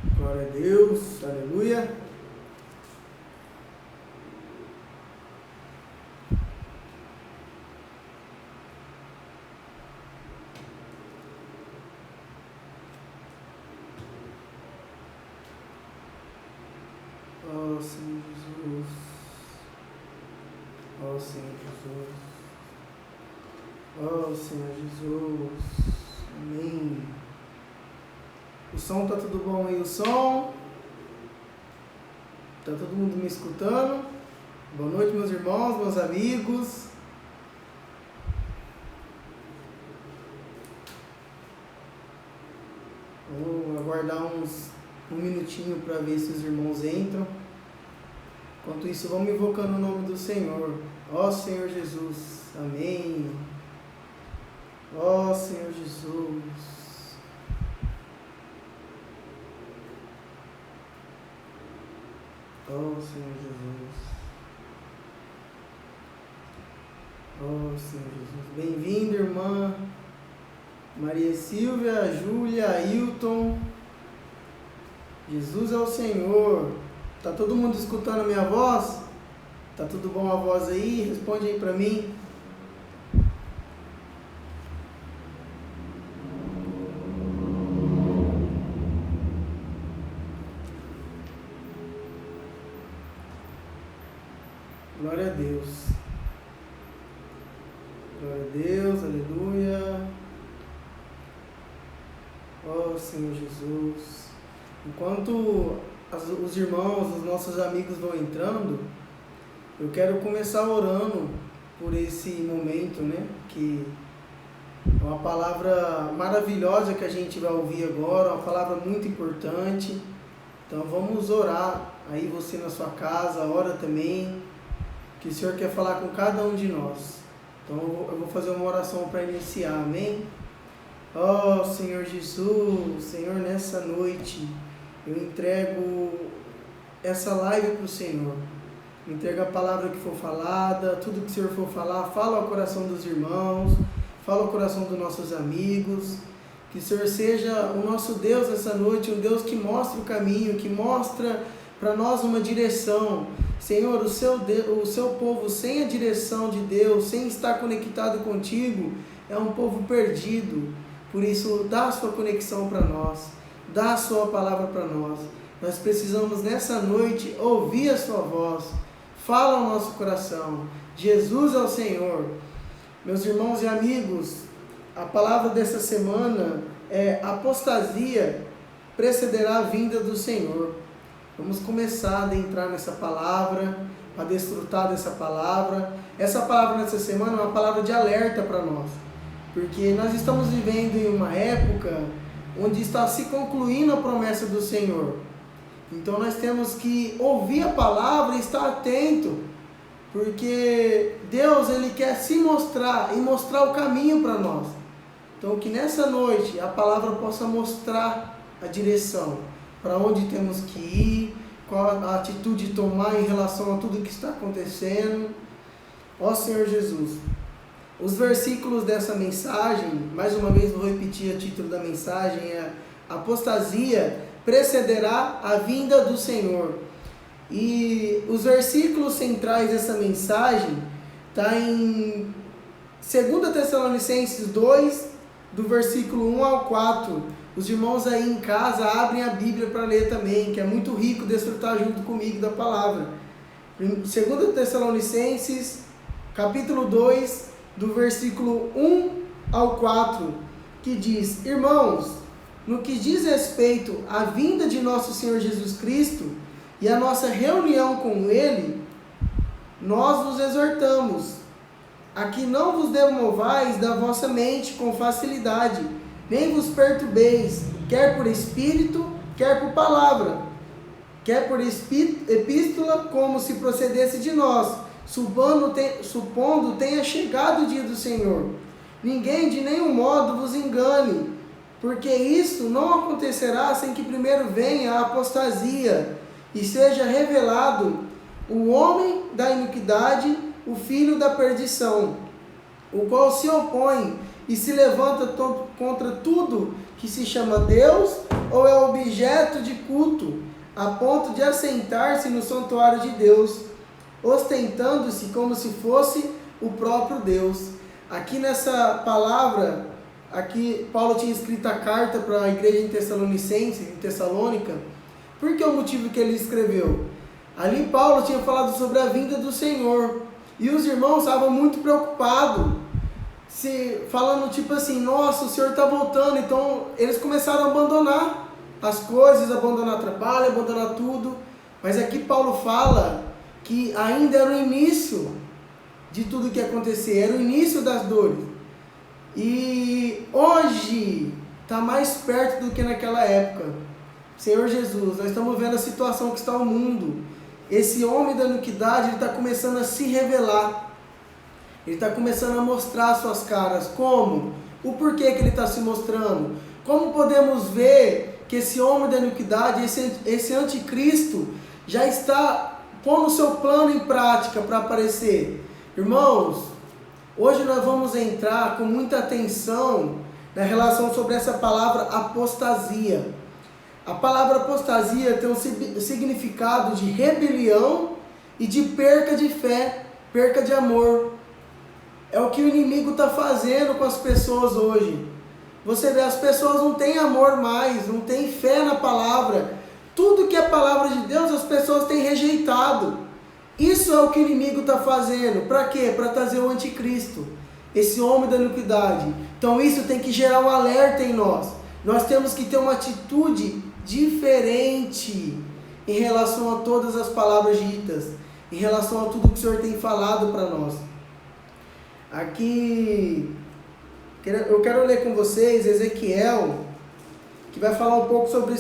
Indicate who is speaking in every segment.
Speaker 1: Glória a Deus, aleluia. Oh Senhor Jesus, oh Senhor Jesus, oh Senhor Jesus, amém. O som tá tudo bom aí, o som? Tá todo mundo me escutando? Boa noite, meus irmãos, meus amigos. Vou aguardar um minutinho para ver se os irmãos entram. Enquanto isso, vamos invocando o nome do Senhor. Ó Senhor Jesus, amém. Ó Senhor Jesus. Ó Senhor Jesus. Ó Senhor Jesus. Bem-vindo, irmã Maria Silvia, Júlia, Ailton. Jesus é o Senhor. Tá todo mundo escutando a minha voz? Tá tudo bom a voz aí? Responde aí pra mim. Glória a Deus. Glória a Deus, aleluia. Ó Senhor Jesus. Enquanto os irmãos, os nossos amigos vão entrando, eu quero começar orando por esse momento, né? Que é uma palavra maravilhosa que a gente vai ouvir agora, uma palavra muito importante. Então vamos orar. Aí você na sua casa, ora também, que o Senhor quer falar com cada um de nós. Então eu vou fazer uma oração para iniciar, amém? Ó Senhor Jesus, Senhor, nessa noite eu entrego essa live para o Senhor. Entrego a palavra que for falada, tudo que o Senhor for falar, fala ao coração dos irmãos, fala ao coração dos nossos amigos. Que o Senhor seja o nosso Deus essa noite, um Deus que mostra o caminho, que mostra para nós uma direção. Senhor, o seu povo sem a direção de Deus, sem estar conectado contigo, é um povo perdido. Por isso, dá a sua conexão para nós, dá a sua palavra para nós. Nós precisamos nessa noite ouvir a sua voz. Fala ao nosso coração. Jesus é o Senhor. Meus irmãos e amigos, a palavra dessa semana é: apostasia precederá a vinda do Senhor. Vamos começar a adentrar nessa palavra, a desfrutar dessa palavra. Essa palavra nessa semana é uma palavra de alerta para nós, porque nós estamos vivendo em uma época onde está se concluindo a promessa do Senhor. Então nós temos que ouvir a palavra e estar atento, porque Deus, Ele quer se mostrar e mostrar o caminho para nós. Então que nessa noite a palavra possa mostrar a direção, para onde temos que ir, qual a atitude tomar em relação a tudo que está acontecendo. Ó Senhor Jesus, os versículos dessa mensagem, mais uma vez vou repetir o título da mensagem, é: apostasia precederá a vinda do Senhor. E os versículos centrais dessa mensagem está em 2 Tessalonicenses 2, do versículo 1 ao 4. Os irmãos aí em casa abrem a Bíblia para ler também, que é muito rico desfrutar junto comigo da palavra. 2 Tessalonicenses, capítulo 2, do versículo 1 ao 4, que diz: irmãos, no que diz respeito à vinda de nosso Senhor Jesus Cristo e a nossa reunião com Ele, nós vos exortamos a que não vos demovais da vossa mente com facilidade, nem vos perturbeis, quer por espírito, quer por palavra, quer por epístola, como se procedesse de nós, supondo tenha chegado o dia do Senhor. Ninguém de nenhum modo vos engane, porque isto não acontecerá sem que primeiro venha a apostasia e seja revelado o homem da iniquidade, o filho da perdição, o qual se opõe e se levanta contra tudo que se chama Deus ou é objeto de culto, a ponto de assentar-se no santuário de Deus, ostentando-se como se fosse o próprio Deus. Aqui nessa palavra, aqui Paulo tinha escrito a carta para a igreja em Tessalônica. Por que o motivo que ele escreveu? Ali Paulo tinha falado sobre a vinda do Senhor, e os irmãos estavam muito preocupados, falando tipo assim, nossa, o Senhor está voltando. Então eles começaram a abandonar as coisas, abandonar trabalho, abandonar tudo. Mas aqui Paulo fala que ainda era o início de tudo que ia acontecer, era o início das dores. E hoje está mais perto do que naquela época. Senhor Jesus, nós estamos vendo a situação que está o mundo. Esse homem da iniquidade, ele está começando a se revelar. Ele está começando a mostrar suas caras. Como? O porquê que ele está se mostrando. Como podemos ver que esse homem da iniquidade, esse anticristo, já está pondo o seu plano em prática para aparecer? Irmãos, hoje nós vamos entrar com muita atenção na relação sobre essa palavra apostasia. A palavra apostasia tem um significado de rebelião e de perca de fé, perca de amor. É o que o inimigo está fazendo com as pessoas hoje. Você vê, as pessoas não têm amor mais, não têm fé na palavra. Tudo que é palavra de Deus, as pessoas têm rejeitado. Isso é o que o inimigo está fazendo. Para quê? Para trazer o anticristo, esse homem da iniquidade. Então isso tem que gerar um alerta em nós. Nós temos que ter uma atitude diferente em relação a todas as palavras ditas, em relação a tudo que o Senhor tem falado para nós. Aqui eu quero ler com vocês Ezequiel, que vai falar um pouco sobre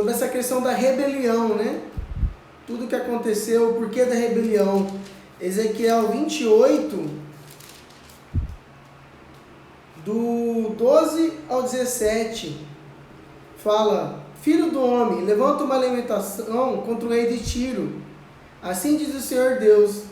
Speaker 1: essa questão da rebelião, né? Tudo que aconteceu, o porquê da rebelião. Ezequiel 28, do 12 ao 17, fala: Filho do homem, levanta uma lamentação contra o rei de Tiro. Assim diz o Senhor Deus: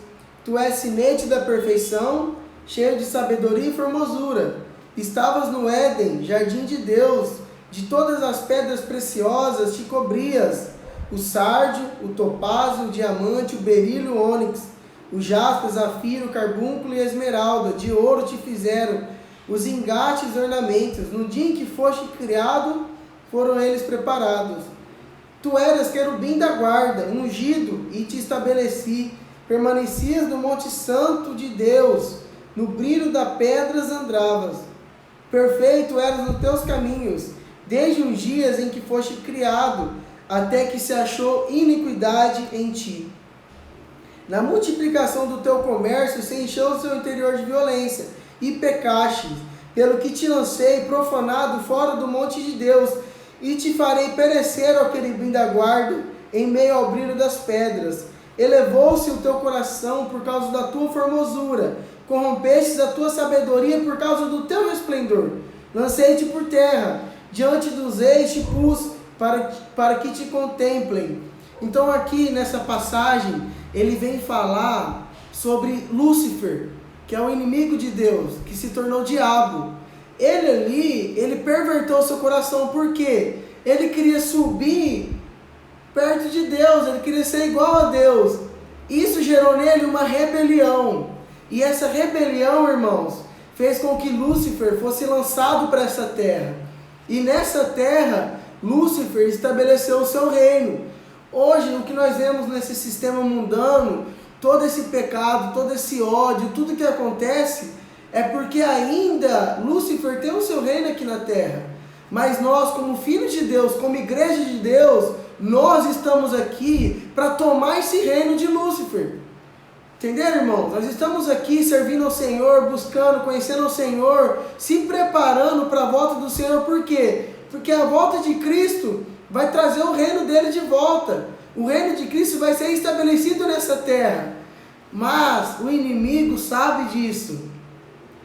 Speaker 1: Tu és semente da perfeição, cheio de sabedoria e formosura. Estavas no Éden, jardim de Deus, de todas as pedras preciosas te cobrias: o sárdio, o topázio, o diamante, o berílio, o ônix, o jaspe, o zafiro, o carbúnculo e a esmeralda. De ouro te fizeram os engates e ornamentos. No dia em que foste criado, foram eles preparados. Tu eras querubim da guarda, ungido, e te estabeleci. Permanecias no monte santo de Deus, no brilho das pedras andavas. Perfeito eras nos teus caminhos, desde os dias em que foste criado, até que se achou iniquidade em ti. Na multiplicação do teu comércio se encheu o seu interior de violência, e pecaste, pelo que te lancei profanado fora do monte de Deus, e te farei perecer, ó querubim da guarda, em meio ao brilho das pedras. Elevou-se o teu coração por causa da tua formosura, corrompestes a tua sabedoria por causa do teu resplendor. Lancei-te por terra, diante dos reis te pus, para que te contemplem. Então aqui nessa passagem, ele vem falar sobre Lúcifer, que é o inimigo de Deus, que se tornou diabo. Ele perverteu o seu coração, porque ele queria subir perto de Deus, ele queria ser igual a Deus. Isso gerou nele uma rebelião, e essa rebelião, irmãos, fez com que Lúcifer fosse lançado para essa terra, e nessa terra, Lúcifer estabeleceu o seu reino. Hoje, o que nós vemos nesse sistema mundano, todo esse pecado, todo esse ódio, tudo que acontece, é porque ainda Lúcifer tem o seu reino aqui na terra. Mas nós, como filhos de Deus, como igreja de Deus, nós estamos aqui para tomar esse reino de Lúcifer. Entenderam, irmãos? Nós estamos aqui servindo ao Senhor, buscando, conhecendo o Senhor, se preparando para a volta do Senhor. Por quê? Porque a volta de Cristo vai trazer o reino dele de volta. O reino de Cristo vai ser estabelecido nessa terra. Mas o inimigo sabe disso.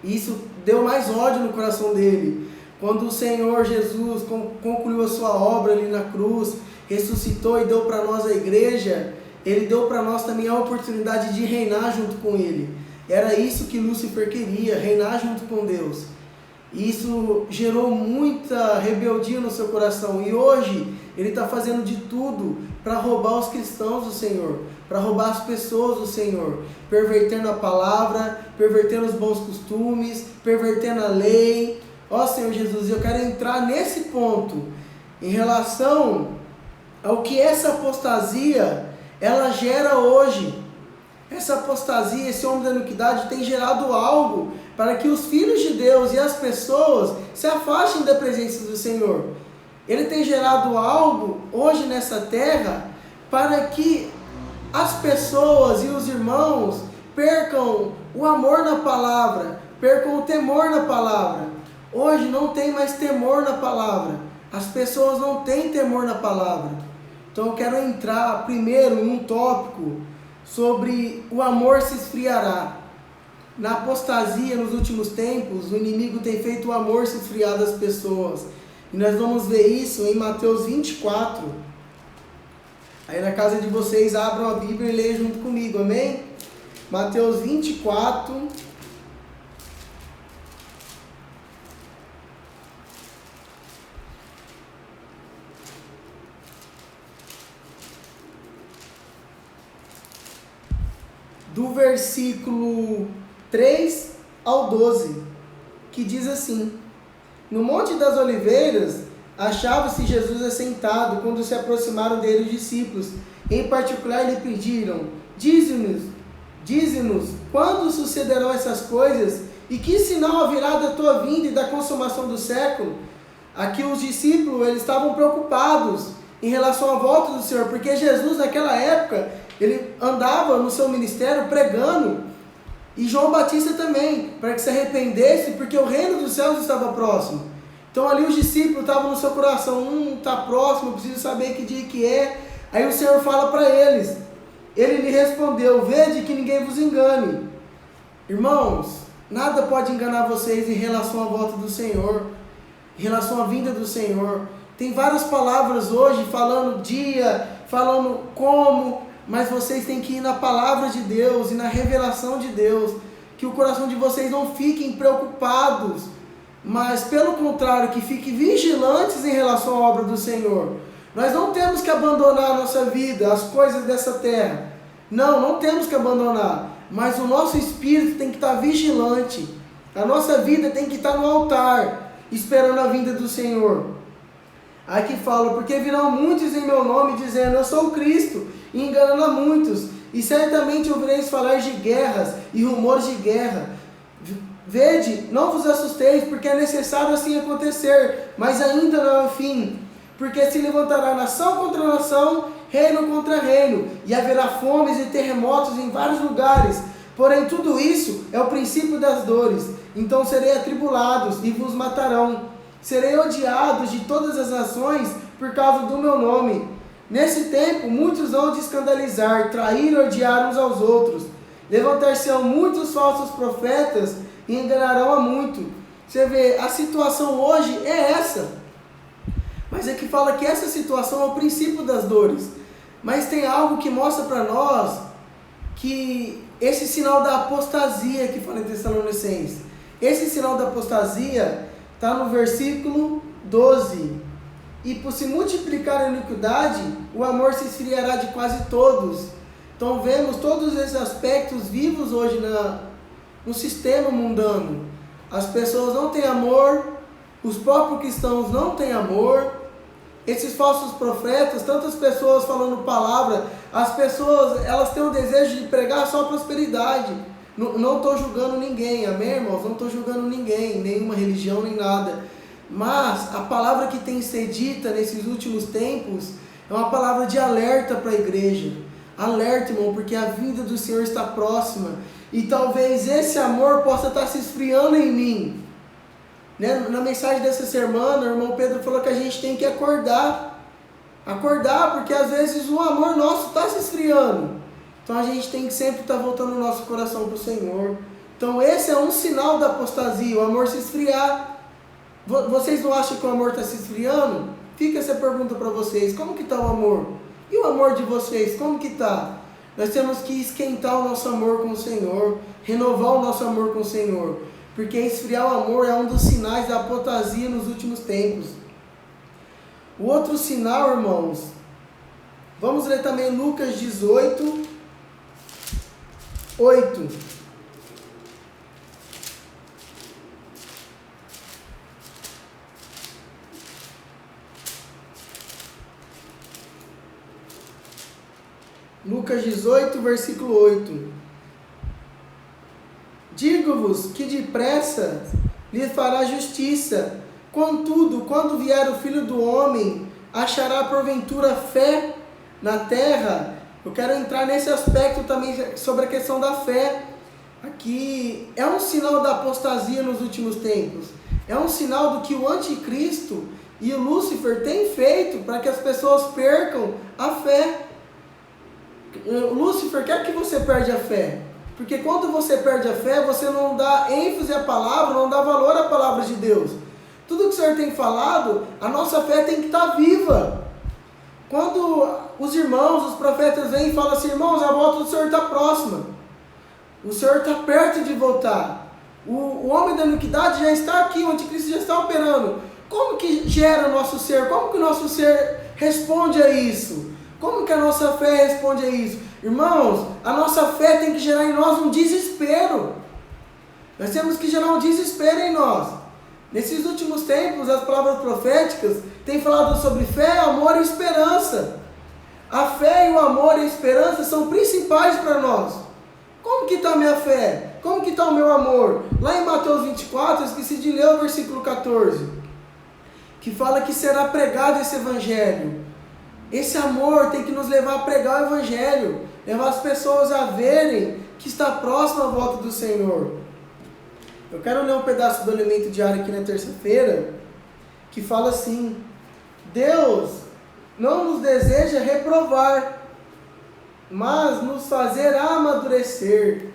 Speaker 1: Isso deu mais ódio no coração dele. Quando o Senhor Jesus concluiu a sua obra ali na cruz, ressuscitou e deu para nós a igreja, ele deu para nós também a oportunidade de reinar junto com ele. Era isso que Lúcifer queria, reinar junto com Deus. Isso gerou muita rebeldia no seu coração. E hoje ele está fazendo de tudo para roubar os cristãos do Senhor, para roubar as pessoas do Senhor, pervertendo a palavra, pervertendo os bons costumes, pervertendo a lei. Ó Senhor Jesus, eu quero entrar nesse ponto em relação ao que essa apostasia ela gera hoje. Essa apostasia, esse homem da iniquidade tem gerado algo para que os filhos de Deus e as pessoas se afastem da presença do Senhor. Ele tem gerado algo hoje nessa terra para que as pessoas e os irmãos percam o amor na palavra, percam o temor na palavra. Hoje não tem mais temor na palavra. As pessoas não têm temor na palavra. Então eu quero entrar primeiro num tópico sobre o amor se esfriará. Na apostasia, nos últimos tempos, o inimigo tem feito o amor se esfriar das pessoas. E nós vamos ver isso em Mateus 24. Aí na casa de vocês, abram a Bíblia e leiam junto comigo, amém? Mateus 24. Do versículo 3 ao 12, que diz assim: No Monte das Oliveiras, achava-se Jesus assentado, quando se aproximaram dele os discípulos. Em particular lhe pediram: Dize-nos, quando sucederão essas coisas, e que sinal haverá da tua vinda e da consumação do século? Aqui os discípulos eles estavam preocupados em relação à volta do Senhor, porque Jesus naquela época, ele andava no seu ministério pregando, e João Batista também, para que se arrependesse, porque o reino dos céus estava próximo. Então ali os discípulos estavam no seu coração, está próximo, eu preciso saber que dia que é. Aí o Senhor fala para eles, ele lhe respondeu: Vede que ninguém vos engane. Irmãos, nada pode enganar vocês em relação à volta do Senhor, em relação à vinda do Senhor. Tem várias palavras hoje falando dia, falando como, mas vocês têm que ir na palavra de Deus e na revelação de Deus, que o coração de vocês não fiquem preocupados, mas pelo contrário, que fiquem vigilantes em relação à obra do Senhor. Nós não temos que abandonar a nossa vida, as coisas dessa terra. Não temos que abandonar, mas o nosso espírito tem que estar vigilante. A nossa vida tem que estar no altar, esperando a vinda do Senhor. Aqui fala: porque virão muitos em meu nome, dizendo: Eu sou o Cristo, e enganando a muitos. E certamente ouvireis falar de guerras e rumores de guerra. Vede, não vos assusteis, porque é necessário assim acontecer, mas ainda não é o fim. Porque se levantará nação contra nação, reino contra reino, e haverá fomes e terremotos em vários lugares. Porém tudo isso é o princípio das dores. Então serei atribulados e vos matarão. Serei odiados de todas as nações por causa do meu nome. Nesse tempo muitos vão de escandalizar, trair e odiar uns aos outros. Levantar-se-ão muitos falsos profetas e enganarão a muito. Você vê, a situação hoje é essa. Mas é que fala que essa situação é o princípio das dores. Mas tem algo que mostra para nós que esse sinal da apostasia que fala em Tessalonicenses, esse sinal da apostasia está no versículo 12. E por se multiplicar a iniquidade, o amor se esfriará de quase todos. Então vemos todos esses aspectos vivos hoje no sistema mundano. As pessoas não têm amor, os próprios cristãos não têm amor. Esses falsos profetas, tantas pessoas falando palavra, as pessoas elas têm o desejo de pregar só prosperidade. Não estou julgando ninguém, amém, irmãos? Não estou julgando ninguém, nenhuma religião, nem nada. Mas a palavra que tem que ser dita nesses últimos tempos é uma palavra de alerta para a igreja. Alerta, irmão, porque a vinda do Senhor está próxima. E talvez esse amor possa estar se esfriando em mim. Né? Na mensagem dessa semana, o irmão Pedro falou que a gente tem que acordar. Acordar, porque às vezes o amor nosso está se esfriando. Então a gente tem que sempre estar voltando o nosso coração para o Senhor. Então esse é um sinal da apostasia, o amor se esfriar. Vocês não acham que o amor está se esfriando? Fica essa pergunta para vocês: como que está o amor? E o amor de vocês, como que está? Nós temos que esquentar o nosso amor com o Senhor, renovar o nosso amor com o Senhor. porque esfriar o amor é um dos sinais da apostasia nos últimos tempos. O outro sinal, irmãos, vamos ler também Lucas 18, 8. Lucas 18, versículo 8. Digo-vos que depressa lhe fará justiça. Contudo, quando vier o Filho do Homem, achará porventura fé na terra? Eu quero entrar nesse aspecto também sobre a questão da fé. Aqui é um sinal da apostasia nos últimos tempos. É um sinal do que o anticristo e o Lúcifer têm feito para que as pessoas percam a fé. O Lúcifer quer que você perde a fé. Porque quando você perde a fé, você não dá ênfase à palavra, não dá valor à palavra de Deus. Tudo que o Senhor tem falado, a nossa fé tem que estar viva. Quando os irmãos, os profetas vêm e falam assim: irmãos, a volta do Senhor está próxima. O Senhor está perto de voltar. O homem da iniquidade já está aqui, o anticristo já está operando. Como que gera o nosso ser? Como que o nosso ser responde a isso? Como que a nossa fé responde a isso? Irmãos, a nossa fé tem que gerar em nós um desespero. Nós temos que gerar um desespero em nós. Nesses últimos tempos, as palavras proféticas têm falado sobre fé, amor e esperança. A fé e o amor e a esperança são principais para nós. Como que está a minha fé? Como que está o meu amor? Lá em Mateus 24, eu esqueci de ler o versículo 14, que fala que será pregado esse evangelho. Esse amor tem que nos levar a pregar o evangelho, levar as pessoas a verem que está próximo a volta do Senhor. Eu quero ler um pedaço do elemento diário aqui na terça-feira, que fala assim: Deus não nos deseja reprovar, mas nos fazer amadurecer,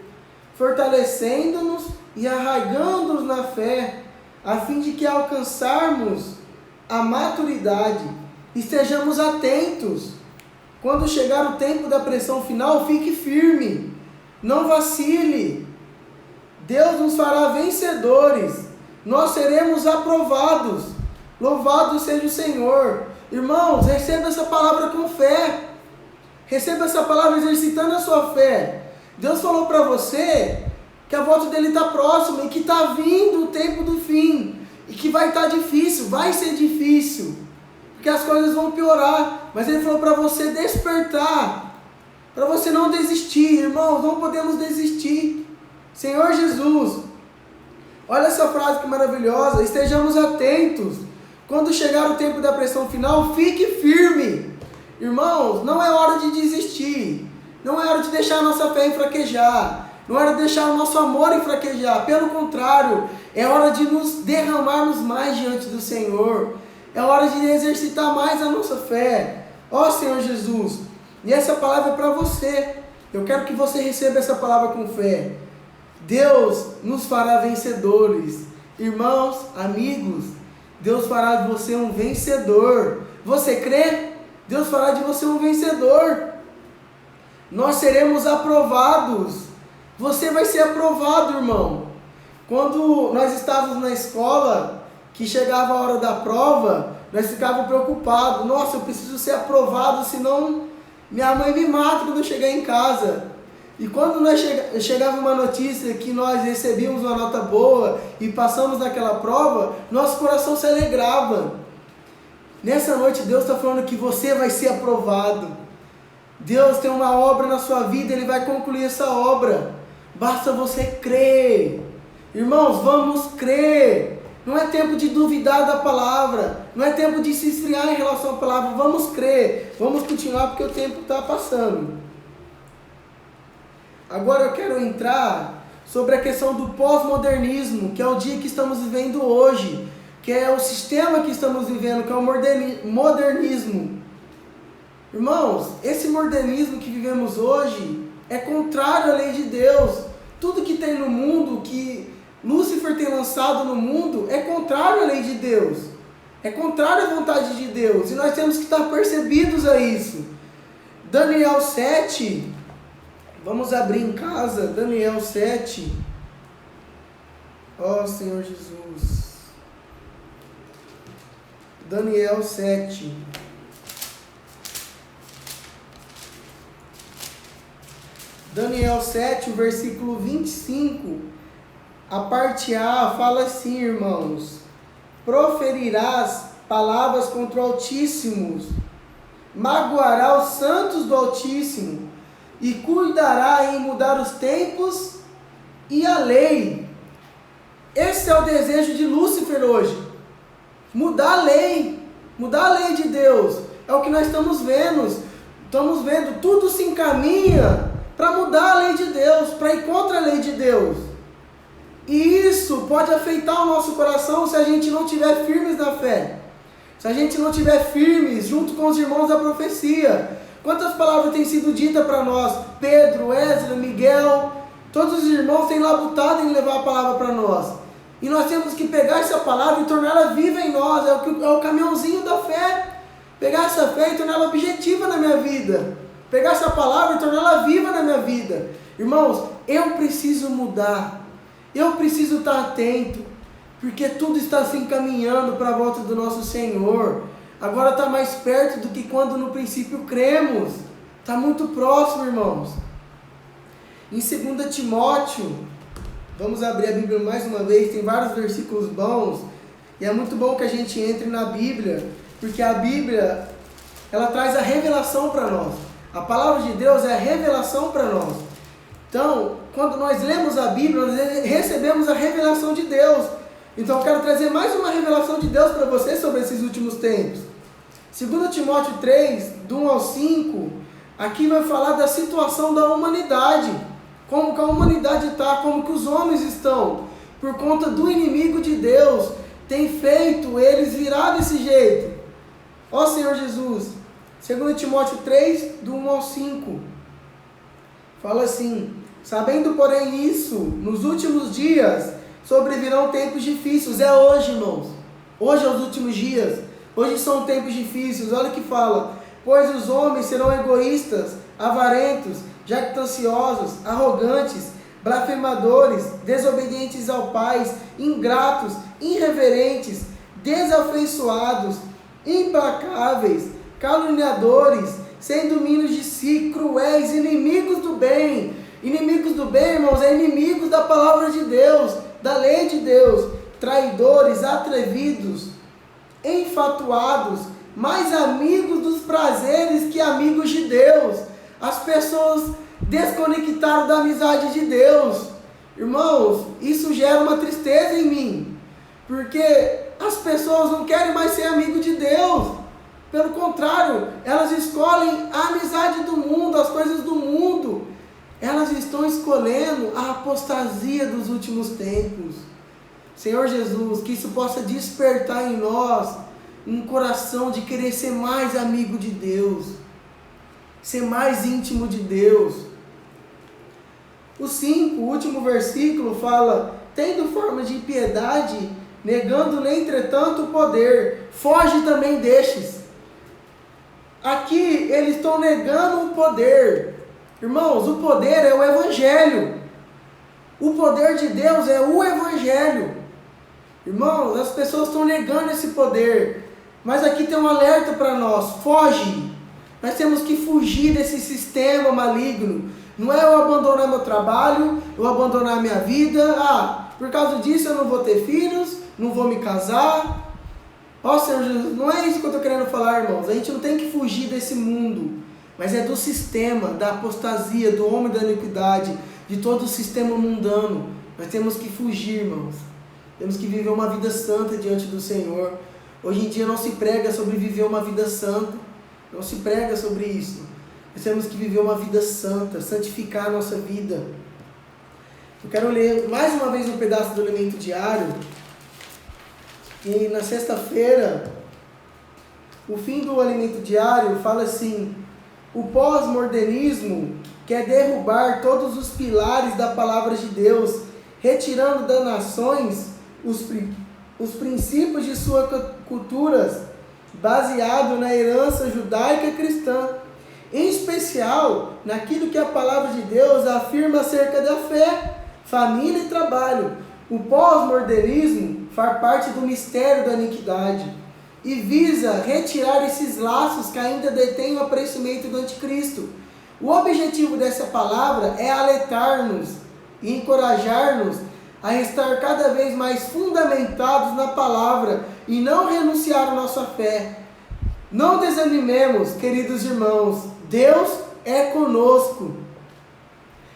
Speaker 1: fortalecendo-nos e arraigando-nos na fé, a fim de que alcançarmos a maturidade, estejamos atentos. Quando chegar o tempo da pressão final, fique firme, não vacile. Deus nos fará vencedores, nós seremos aprovados. Louvado seja o Senhor. Irmãos, receba essa palavra com fé. Receba essa palavra exercitando a sua fé. Deus falou para você que a volta dele está próxima e que está vindo o tempo do fim. E que vai estar difícil, vai ser difícil. Porque as coisas vão piorar. Mas ele falou para você despertar. Para você não desistir, irmãos, não podemos desistir. Senhor Jesus, olha essa frase que maravilhosa: estejamos atentos. Quando chegar o tempo da pressão final, fique firme. Irmãos, não é hora de desistir. Não é hora de deixar a nossa fé enfraquejar. Não é hora de deixar o nosso amor enfraquejar. Pelo contrário, é hora de nos derramarmos mais diante do Senhor. É hora de exercitar mais a nossa fé. Ó Senhor Jesus, e essa palavra é para você. Eu quero que você receba essa palavra com fé. Deus nos fará vencedores. Irmãos, amigos, Deus fará de você um vencedor. Você crê? Deus fará de você um vencedor. Nós seremos aprovados. Você vai ser aprovado, irmão. Quando nós estávamos na escola, que chegava a hora da prova, nós ficávamos preocupados. Nossa, eu preciso ser aprovado, senão minha mãe me mata quando eu chegar em casa. E quando nós chegava uma notícia que nós recebíamos uma nota boa e passamos naquela prova, nosso coração se alegrava. Nessa noite Deus está falando que você vai ser aprovado. Deus tem uma obra na sua vida, Ele vai concluir essa obra. Basta você crer. Irmãos, vamos crer. Não é tempo de duvidar da palavra. Não é tempo de se esfriar em relação à palavra. Vamos crer. Vamos continuar porque o tempo está passando. Agora eu quero entrar sobre a questão do pós-modernismo, que é o dia que estamos vivendo hoje, que é o sistema que estamos vivendo, que é o modernismo. Irmãos, esse modernismo que vivemos hoje é contrário à lei de Deus. Tudo que tem no mundo, que Lúcifer tem lançado no mundo, é contrário à lei de Deus. É contrário à vontade de Deus. E nós temos que estar percebidos a isso. Daniel 7... Vamos abrir em casa, Daniel 7. Ó Senhor Jesus. Daniel 7. Daniel 7, o versículo 25, a parte A fala assim, irmãos: proferirás palavras contra o Altíssimo, magoará os santos do Altíssimo, e cuidará em mudar os tempos e a lei. Esse é o desejo de Lúcifer hoje, mudar a lei de Deus. É o que nós estamos vendo, tudo se encaminha para mudar a lei de Deus, para ir contra a lei de Deus. E isso pode afetar o nosso coração se a gente não estiver firmes na fé, se a gente não estiver firmes junto com os irmãos da profecia. Quantas palavras têm sido ditas para nós? Pedro, Ezra, Miguel, todos os irmãos têm labutado em levar a palavra para nós. E nós temos que pegar essa palavra e torná-la viva em nós. É o caminhãozinho da fé. Pegar essa fé e torná-la objetiva na minha vida. Pegar essa palavra e torná-la viva na minha vida. Irmãos, eu preciso mudar. Eu preciso estar atento. Porque tudo está se encaminhando para a volta do nosso Senhor. Agora está mais perto do que quando no princípio cremos. Está muito próximo, irmãos. Em 2 Timóteo, vamos abrir a Bíblia mais uma vez, tem vários versículos bons. E é muito bom que a gente entre na Bíblia, porque a Bíblia, ela traz a revelação para nós. A palavra de Deus é a revelação para nós. Então, quando nós lemos a Bíblia, nós recebemos a revelação de Deus. Então, eu quero trazer mais uma revelação de Deus para você sobre esses últimos tempos. 2 Timóteo 3, do 1 ao 5, aqui vai falar da situação da humanidade. Como que a humanidade está, como que os homens estão. Por conta do inimigo de Deus, tem feito eles virar desse jeito. Ó Senhor Jesus, 2 Timóteo 3, do 1 ao 5, fala assim: sabendo, porém, isso, nos últimos dias sobrevirão tempos difíceis. É hoje, irmãos. Hoje é os últimos dias. Hoje são tempos difíceis. Olha que fala: pois os homens serão egoístas, avarentos, jactanciosos, arrogantes, blasfemadores, desobedientes ao Pai, ingratos, irreverentes, desafeiçoados, implacáveis, caluniadores, sem domínio de si, cruéis, inimigos do bem. Inimigos do bem, irmãos, é inimigos da palavra de Deus, da lei de Deus, traidores, atrevidos, enfatuados, mais amigos dos prazeres que amigos de Deus. As pessoas desconectaram da amizade de Deus. Irmãos, isso gera uma tristeza em mim, porque as pessoas não querem mais ser amigo de Deus. Pelo contrário, elas escolhem a amizade do mundo, as coisas do mundo. Elas estão escolhendo a apostasia dos últimos tempos. Senhor Jesus, que isso possa despertar em nós um coração de querer ser mais amigo de Deus, ser mais íntimo de Deus. O 5, o último versículo, fala: tendo forma de impiedade, negando-lhe entretanto o poder, foge também destes. Aqui eles estão negando o poder. Irmãos, o poder é o Evangelho. O poder de Deus é o Evangelho. Irmãos, as pessoas estão negando esse poder. Mas aqui tem um alerta para nós: foge. Nós temos que fugir desse sistema maligno. Não é eu abandonar meu trabalho, eu abandonar minha vida. Por causa disso eu não vou ter filhos, não vou me casar. Ó Senhor Jesus, não é isso que eu estou querendo falar, irmãos. A gente não tem que fugir desse mundo, mas é do sistema, da apostasia, do homem da iniquidade, de todo o sistema mundano. Nós temos que fugir, irmãos. Temos que viver uma vida santa diante do Senhor. Hoje em dia não se prega sobre viver uma vida santa. Não se prega sobre isso. Nós temos que viver uma vida santa, santificar a nossa vida. Eu quero ler mais uma vez um pedaço do Alimento Diário. E na sexta-feira, o fim do Alimento Diário fala assim: o pós-modernismo quer derrubar todos os pilares da palavra de Deus, retirando das nações os princípios de suas culturas, baseado na herança judaica cristã, em especial naquilo que a palavra de Deus afirma acerca da fé, família e trabalho, O pós-modernismo faz parte do mistério da iniquidade e visa retirar esses laços que ainda detêm o aparecimento do anticristo. O objetivo dessa palavra é alertar-nos e encorajar-nos a estar cada vez mais fundamentados na palavra e não renunciar à nossa fé. Não desanimemos, queridos irmãos, Deus é conosco.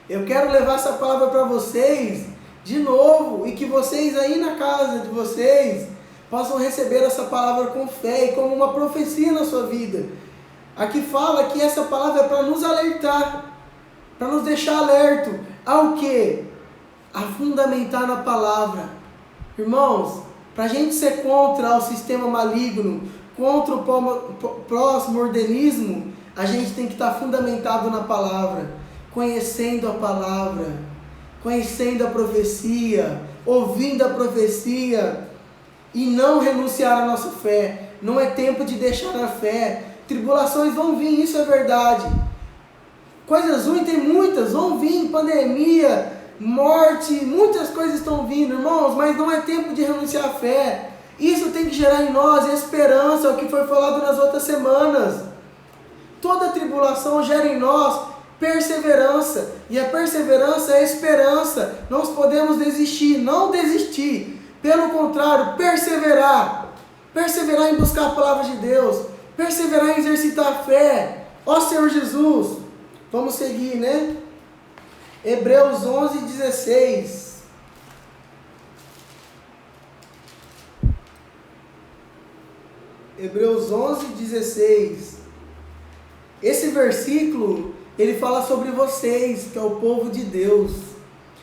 Speaker 1: Eu quero levar essa palavra para vocês de novo e que vocês aí na casa de vocês possam receber essa palavra com fé e como uma profecia na sua vida. Aqui fala que essa palavra é para nos alertar, para nos deixar alerto ao quê? A fundamentar na palavra. Irmãos, para a gente ser contra o sistema maligno, contra o pós-modernismo, a gente tem que estar fundamentado na palavra, conhecendo a palavra, conhecendo a profecia, ouvindo a profecia e não renunciar à nossa fé. Não é tempo de deixar a fé. Tribulações vão vir, isso é verdade. Coisas ruins tem muitas, vão vir, pandemia, morte, muitas coisas estão vindo, irmãos, mas não é tempo de renunciar à fé. Isso tem que gerar em nós esperança, é o que foi falado nas outras semanas. Toda tribulação gera em nós perseverança, e a perseverança é esperança. Nós podemos desistir, não desistir, pelo contrário, perseverar em buscar a palavra de Deus, perseverar em exercitar a fé. Ó Senhor Jesus, vamos seguir, né? Hebreus 11:16. Hebreus 11:16. Esse versículo, ele fala sobre vocês, que é o povo de Deus.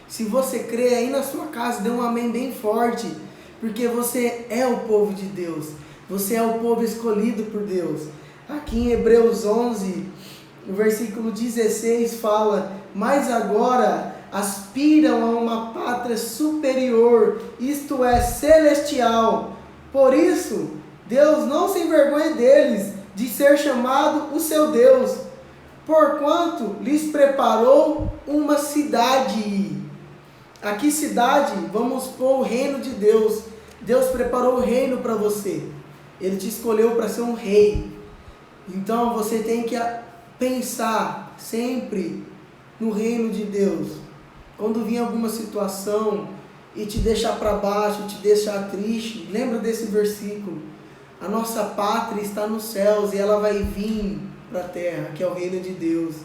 Speaker 1: Se você crê aí na sua casa, dê um amém bem forte, porque você é o povo de Deus. Você é o povo escolhido por Deus. Aqui em Hebreus 11, no versículo 16 fala: mas agora aspiram a uma pátria superior, isto é, celestial. Por isso, Deus não se envergonha deles, de ser chamado o seu Deus, porquanto lhes preparou uma cidade. Aqui cidade, vamos pôr o reino de Deus. Deus preparou o reino para você. Ele te escolheu para ser um rei. Então você tem que pensar sempre no reino de Deus. Quando vir alguma situação e te deixar para baixo, te deixar triste, lembra desse versículo. A nossa pátria está nos céus e ela vai vir para a terra, que é o reino de Deus.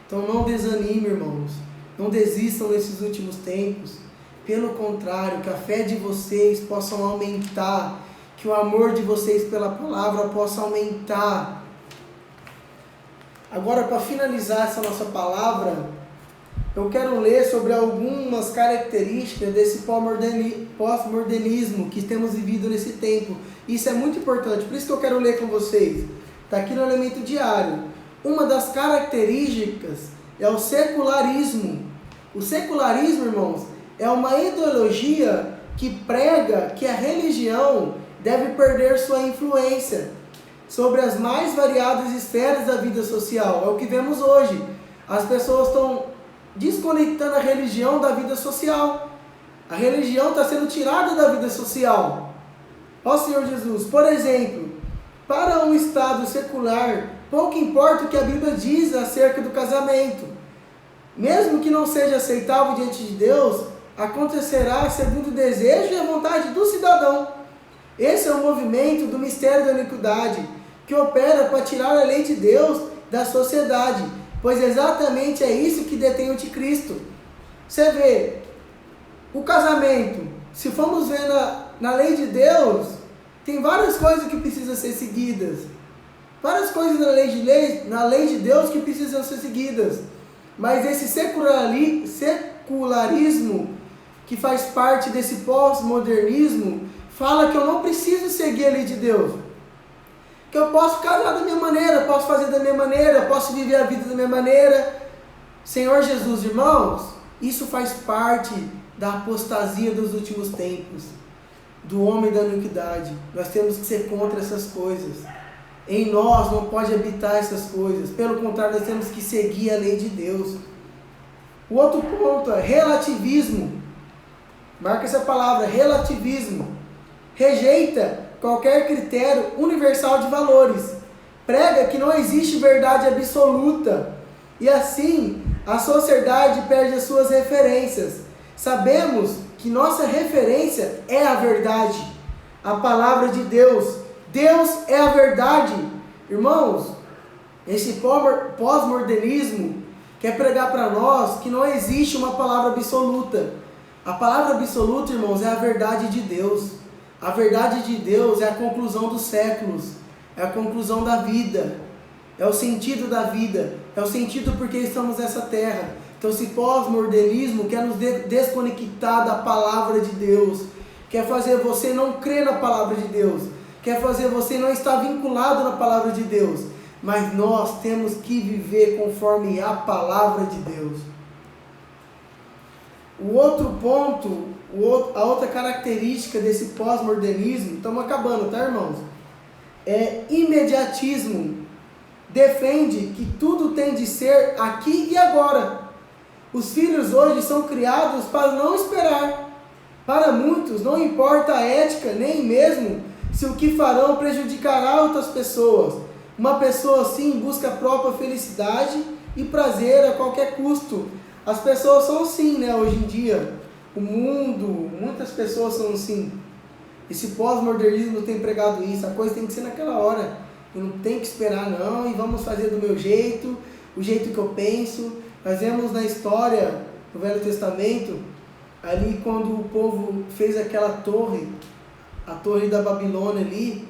Speaker 1: Então não desanime, irmãos. Não desistam nesses últimos tempos. Pelo contrário, que a fé de vocês possa aumentar, que o amor de vocês pela palavra possa aumentar. Agora, para finalizar essa nossa palavra, eu quero ler sobre algumas características desse pós-modernismo que temos vivido nesse tempo. Isso é muito importante, por isso que eu quero ler com vocês. Está aqui no elemento diário. Uma das características é o secularismo. O secularismo, irmãos, é uma ideologia que prega que a religião deve perder sua influência sobre as mais variadas esferas da vida social. É o que vemos hoje. As pessoas estão desconectando a religião da vida social. A religião está sendo tirada da vida social. Ó Senhor Jesus, por exemplo, para um Estado secular, pouco importa o que a Bíblia diz acerca do casamento. Mesmo que não seja aceitável diante de Deus, acontecerá segundo o desejo e a vontade do cidadão. Esse é o movimento do mistério da iniquidade, que opera para tirar a lei de Deus da sociedade, pois exatamente é isso que detém o anticristo. Você vê, o casamento, se formos ver na lei de Deus, tem várias coisas que precisam ser seguidas. Várias coisas na lei de Deus que precisam ser seguidas. Mas esse secularismo, que faz parte desse pós-modernismo, fala que eu não preciso seguir a lei de Deus. Que eu posso casar da minha maneira, posso fazer da minha maneira, posso viver a vida da minha maneira. Senhor Jesus, irmãos, isso faz parte da apostasia dos últimos tempos, do homem da iniquidade. Nós temos que ser contra essas coisas. Em nós não pode habitar essas coisas. Pelo contrário, nós temos que seguir a lei de Deus. O outro ponto é relativismo. Marca essa palavra, relativismo. Rejeita qualquer critério universal de valores. Prega que não existe verdade absoluta. E assim, a sociedade perde as suas referências. Sabemos que nossa referência é a verdade, a palavra de Deus. Deus é a verdade. Irmãos, esse pós-modernismo quer pregar para nós que não existe uma palavra absoluta. A palavra absoluta, irmãos, é a verdade de Deus. A verdade de Deus é a conclusão dos séculos, é a conclusão da vida, é o sentido da vida, é o sentido porque estamos nessa terra. Então esse pós-modernismo quer nos desconectar da palavra de Deus, quer fazer você não crer na palavra de Deus, quer fazer você não estar vinculado na palavra de Deus, mas nós temos que viver conforme a palavra de Deus. O outro ponto, a outra característica desse pós-modernismo, estamos acabando, tá, irmãos? É imediatismo. Defende que tudo tem de ser aqui e agora. Os filhos hoje são criados para não esperar. Para muitos não importa a ética, nem mesmo se o que farão prejudicará outras pessoas. Uma pessoa assim busca a própria felicidade e prazer a qualquer custo. As pessoas são assim, né? Hoje em dia, o mundo, muitas pessoas são assim. Esse pós-modernismo tem pregado isso, a coisa tem que ser naquela hora. Eu não tenho que esperar não, e vamos fazer do meu jeito, o jeito que eu penso. Nós vemos na história do Velho Testamento, ali quando o povo fez aquela torre, a torre da Babilônia ali,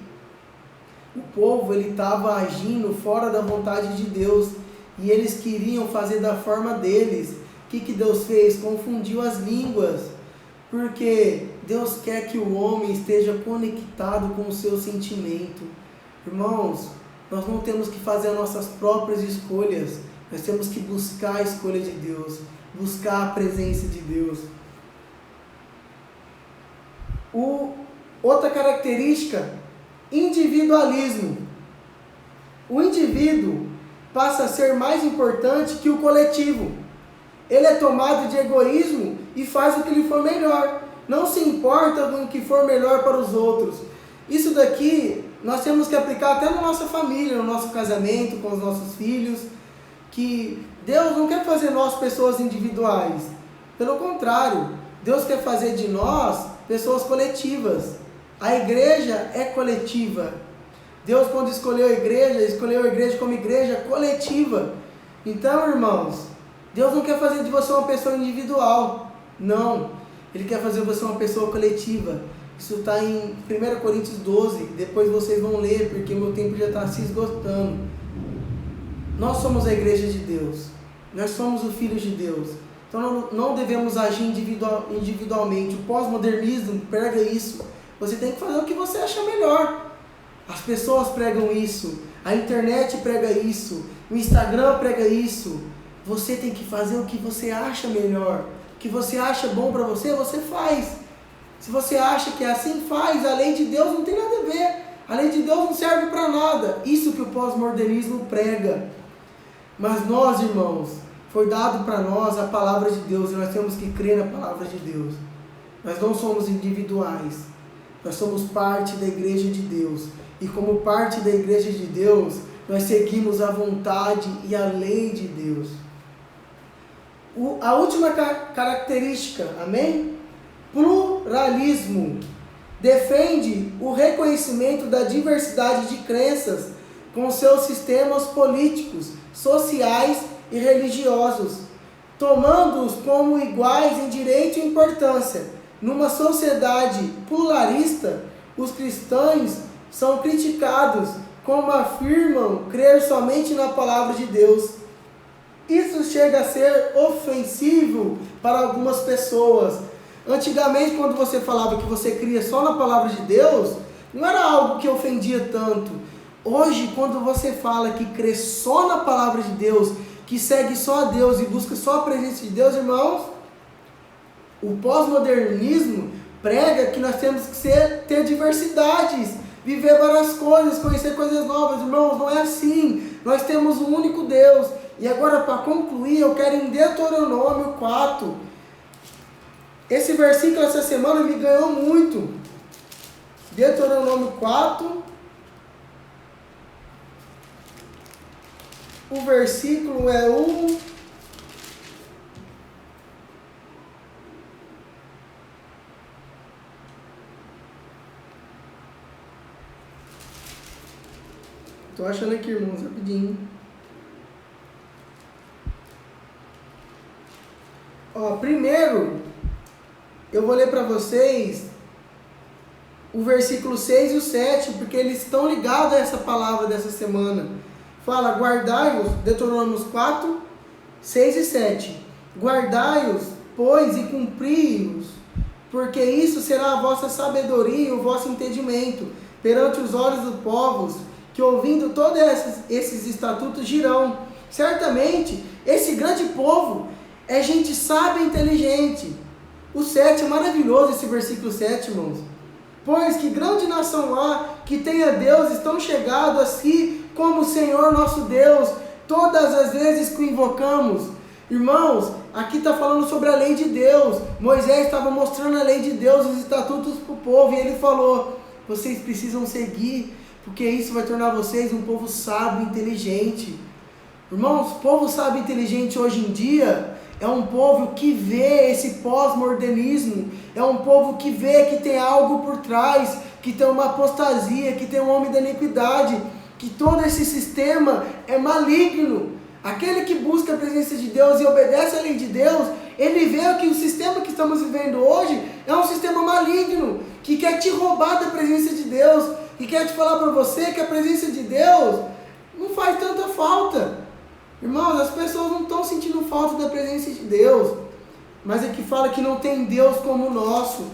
Speaker 1: o povo ele estava agindo fora da vontade de Deus, e eles queriam fazer da forma deles. O que Deus fez? Confundiu as línguas, porque Deus quer que o homem esteja conectado com o seu sentimento. Irmãos, nós não temos que fazer as nossas próprias escolhas, nós temos que buscar a escolha de Deus, buscar a presença de Deus. Outra característica, individualismo. O indivíduo passa a ser mais importante que o coletivo. Ele é tomado de egoísmo e faz o que lhe for melhor. Não se importa com o que for melhor para os outros. Isso daqui nós temos que aplicar até na nossa família, no nosso casamento, com os nossos filhos. Que Deus não quer fazer nós pessoas individuais. Pelo contrário, Deus quer fazer de nós pessoas coletivas. A igreja é coletiva. Deus, quando escolheu a igreja como igreja coletiva. Então, irmãos, Deus não quer fazer de você uma pessoa individual. Não. Ele quer fazer de você uma pessoa coletiva. Isso está em 1 Coríntios 12. Depois vocês vão ler, porque meu tempo já está se esgotando. Nós somos a igreja de Deus. Nós somos os filhos de Deus. Então não devemos agir individualmente. O pós-modernismo prega isso. Você tem que fazer o que você acha melhor. As pessoas pregam isso. A internet prega isso. O Instagram prega isso. Você tem que fazer o que você acha melhor. O que você acha bom para você, você faz. Se você acha que é assim, faz. A lei de Deus não tem nada a ver. A lei de Deus não serve para nada. Isso que o pós-modernismo prega. Mas nós, irmãos, foi dado para nós a palavra de Deus e nós temos que crer na palavra de Deus. Nós não somos individuais. Nós somos parte da igreja de Deus. E como parte da igreja de Deus, nós seguimos a vontade e a lei de Deus. A última característica, amém? Pluralismo. Defende o reconhecimento da diversidade de crenças com seus sistemas políticos, sociais e religiosos, tomando-os como iguais em direito e importância. Numa sociedade pluralista, os cristãos são criticados como afirmam crer somente na palavra de Deus. Isso chega a ser ofensivo para algumas pessoas. Antigamente, quando você falava que você cria só na palavra de Deus, não era algo que ofendia tanto. Hoje, quando você fala que crê só na palavra de Deus, que segue só a Deus e busca só a presença de Deus, irmãos, o pós-modernismo prega que nós temos que ter diversidades, viver várias coisas, conhecer coisas novas. Irmãos, não é assim. Nós temos um único Deus. E agora, para concluir, eu quero em Deuteronômio 4, Esse versículo essa semana me ganhou muito. Deuteronômio 4. O versículo é o... Tô achando aqui, irmãos, rapidinho. Ó, primeiro, eu vou ler para vocês o versículo 6 e o 7, porque eles estão ligados a essa palavra dessa semana. Fala, guardai-os, Deuteronômio 4, 6 e 7. Guardai-os, pois, e cumpri-os, porque isso será a vossa sabedoria e o vosso entendimento perante os olhos dos povos, que ouvindo todos esses estatutos dirão. Certamente, esse grande povo é gente sábia e inteligente. O 7 é maravilhoso, esse versículo 7, irmãos. Pois que grande nação há que tenha Deus estão chegados a si como o Senhor nosso Deus, todas as vezes que o invocamos. Irmãos, aqui está falando sobre a lei de Deus. Moisés estava mostrando a lei de Deus, os estatutos para o povo, e ele falou, vocês precisam seguir, porque isso vai tornar vocês um povo sábio e inteligente. Irmãos, povo sábio e inteligente hoje em dia é um povo que vê esse pós-modernismo, é um povo que vê que tem algo por trás, que tem uma apostasia, que tem um homem da iniquidade, que todo esse sistema é maligno. Aquele que busca a presença de Deus e obedece à lei de Deus, ele vê que o sistema que estamos vivendo hoje é um sistema maligno, que quer te roubar da presença de Deus, que quer te falar para você que a presença de Deus não faz tanta falta. Irmãos, as pessoas não estão sentindo falta da presença de Deus, mas é que fala que não tem Deus como o nosso.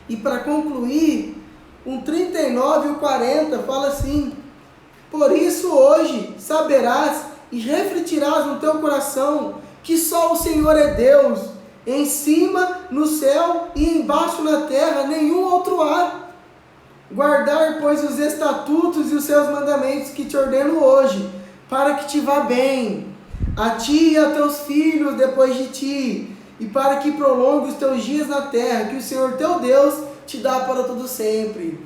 Speaker 1: E para concluir, um 39 e o 40 fala assim, por isso hoje saberás e refletirás no teu coração que só o Senhor é Deus, em cima no céu e embaixo na terra nenhum outro há. Guardar, pois, os estatutos e os seus mandamentos que te ordeno hoje, para que te vá bem, a ti e a teus filhos depois de ti, e para que prolongue os teus dias na terra, que o Senhor teu Deus te dá para todo sempre.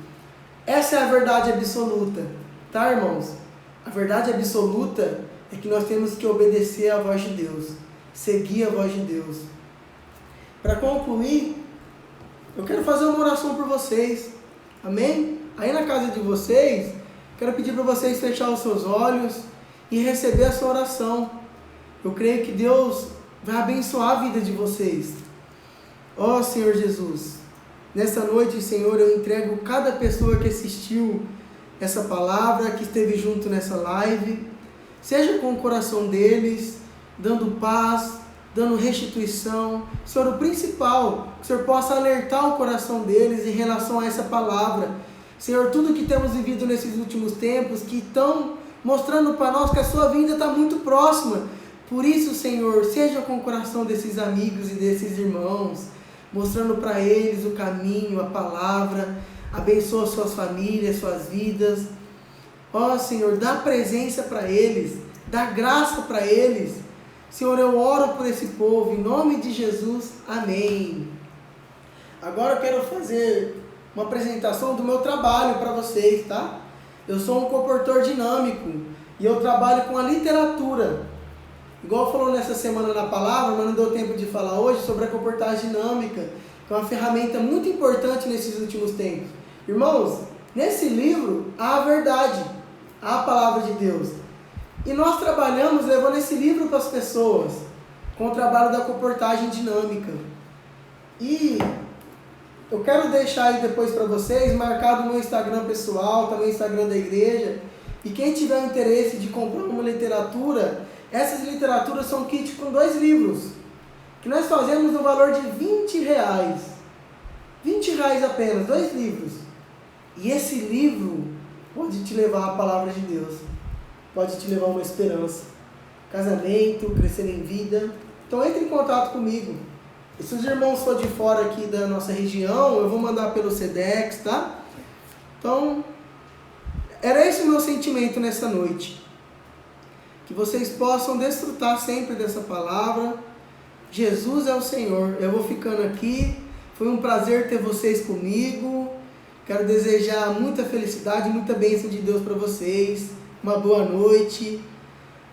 Speaker 1: Essa é a verdade absoluta, tá, irmãos? A verdade absoluta é que nós temos que obedecer à voz de Deus, seguir a voz de Deus. Para concluir, eu quero fazer uma oração por vocês, amém? Aí na casa de vocês, quero pedir para vocês fechar os seus olhos e receber essa oração. Eu creio que Deus vai abençoar a vida de vocês. Ó Senhor Jesus, nessa noite, Senhor, eu entrego cada pessoa que assistiu essa palavra, que esteve junto nessa live, seja com o coração deles, dando paz, dando restituição. Senhor, o principal, que o Senhor possa alertar o coração deles em relação a essa palavra. Senhor, tudo que temos vivido nesses últimos tempos, que estão mostrando para nós que a sua vinda está muito próxima. Por isso, Senhor, seja com o coração desses amigos e desses irmãos, mostrando para eles o caminho, a palavra. Abençoa suas famílias, suas vidas. Ó Senhor, dá presença para eles, dá graça para eles. Senhor, eu oro por esse povo, em nome de Jesus, amém. Agora eu quero fazer uma apresentação do meu trabalho para vocês, tá? Eu sou um comportor dinâmico e eu trabalho com a literatura. Igual falou nessa semana na palavra, mas não deu tempo de falar hoje, sobre a comportagem dinâmica, que é uma ferramenta muito importante nesses últimos tempos. Irmãos, nesse livro há a verdade, há a palavra de Deus. E nós trabalhamos levando esse livro para as pessoas, com o trabalho da comportagem dinâmica. E eu quero deixar aí depois para vocês, marcado no meu Instagram pessoal, também no Instagram da igreja. E quem tiver interesse de comprar uma literatura, essas literaturas são kit com 2 livros, que nós fazemos no valor de R$20. R$20 apenas, 2 livros. E esse livro pode te levar à palavra de Deus, pode te levar a uma esperança, casamento, crescer em vida. Então entre em contato comigo. E se os irmãos for de fora aqui da nossa região, eu vou mandar pelo Sedex, tá? Então, era esse o meu sentimento nessa noite. Que vocês possam desfrutar sempre dessa palavra, Jesus é o Senhor. Eu vou ficando aqui. Foi um prazer ter vocês comigo. Quero desejar muita felicidade, muita bênção de Deus para vocês. Uma boa noite.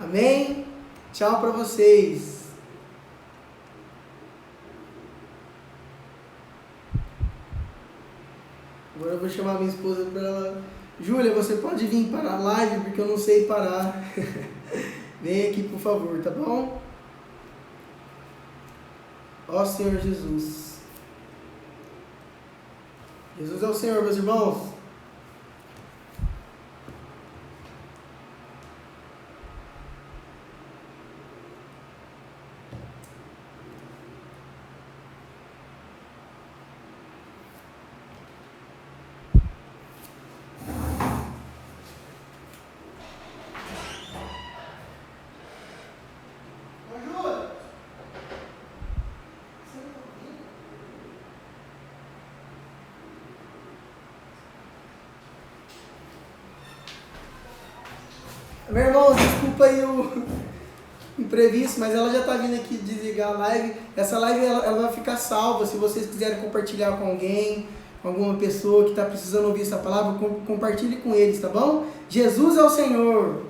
Speaker 1: Amém? Tchau para vocês. Agora eu vou chamar minha esposa para ela. Júlia, você pode vir para a live porque eu não sei parar. Vem aqui, por favor, tá bom? Ó Senhor Jesus. Jesus é o Senhor, meus irmãos. Meu irmão, desculpa aí o imprevisto, mas ela já está vindo aqui desligar a live. Essa live ela vai ficar salva. Se vocês quiserem compartilhar com alguém, com alguma pessoa que está precisando ouvir essa palavra, compartilhe com eles, tá bom? Jesus é o Senhor.